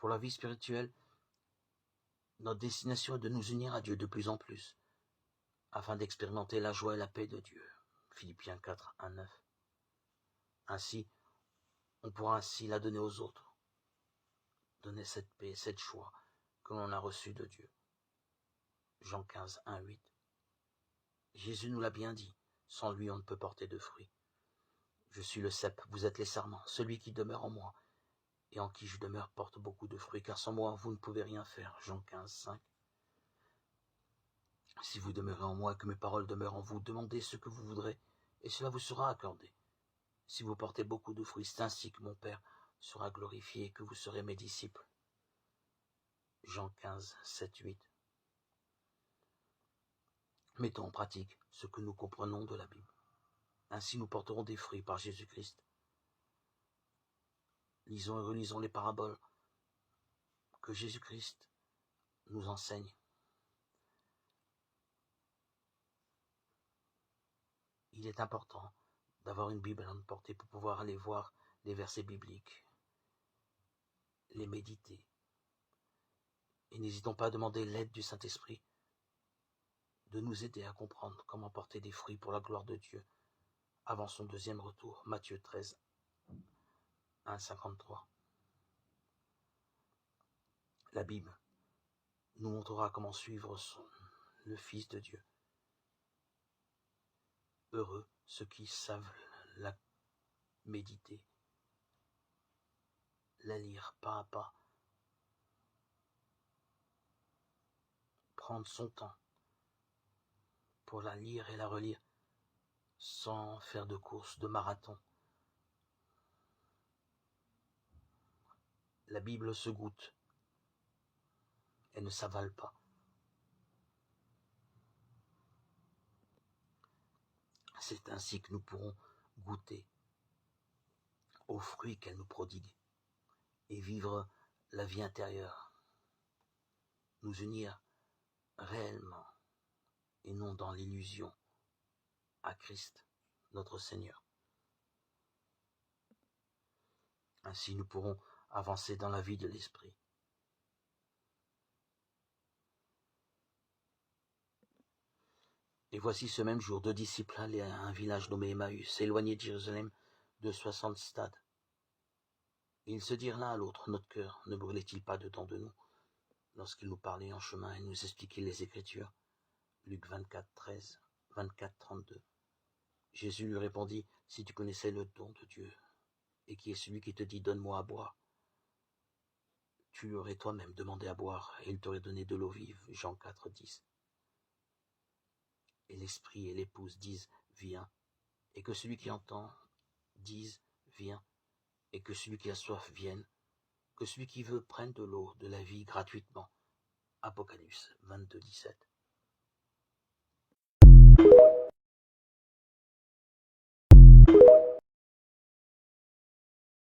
Pour la vie spirituelle, notre destination est de nous unir à Dieu de plus en plus, afin d'expérimenter la joie et la paix de Dieu. Philippiens 4, 1, 9. Ainsi, on pourra ainsi la donner aux autres. Donner cette paix, cette joie que l'on a reçue de Dieu. Jean 15, 1, 8. Jésus nous l'a bien dit, sans lui on ne peut porter de fruits. Je suis le cep, vous êtes les sarments. Celui qui demeure en moi et en qui je demeure porte beaucoup de fruits, car sans moi vous ne pouvez rien faire. Jean 15, 5. Si vous demeurez en moi et que mes paroles demeurent en vous, demandez ce que vous voudrez, et cela vous sera accordé. Si vous portez beaucoup de fruits, c'est ainsi que mon Père sera glorifié et que vous serez mes disciples. Jean 15, 7, 8. Mettons en pratique ce que nous comprenons de la Bible. Ainsi nous porterons des fruits par Jésus-Christ. Lisons et relisons les paraboles que Jésus-Christ nous enseigne. Il est important d'avoir une Bible à notre portée pour pouvoir aller voir les versets bibliques, les méditer. Et n'hésitons pas à demander l'aide du Saint-Esprit de nous aider à comprendre comment porter des fruits pour la gloire de Dieu avant son deuxième retour. Matthieu 13, 1, 53. La Bible nous montrera comment suivre le Fils de Dieu. Heureux ceux qui savent la méditer, la lire pas à pas, prendre son temps pour la lire et la relire sans faire de course, de marathon. La Bible se goûte, elle ne s'avale pas. C'est ainsi que nous pourrons goûter aux fruits qu'elle nous prodigue et vivre la vie intérieure, nous unir réellement et non dans l'illusion à Christ, notre Seigneur. Ainsi nous pourrons avancer dans la vie de l'Esprit. Et voici ce même jour, 2 disciples allaient à un village nommé Emmaüs, éloigné de Jérusalem de 60 stades. Et ils se dirent l'un à l'autre, notre cœur ne brûlait-il pas dedans de nous, lorsqu'il nous parlait en chemin et nous expliquait les Écritures. Luc 24, 13, 24, 32. Jésus lui répondit, si tu connaissais le don de Dieu, et qui est celui qui te dit, donne-moi à boire, tu lui aurais toi-même demandé à boire, et il t'aurait donné de l'eau vive. Jean 4, 10. Et l'esprit et l'épouse disent, viens, et que celui qui entend dise, viens, et que celui qui a soif vienne, que celui qui veut prenne de l'eau de la vie gratuitement. Apocalypse 22, 17.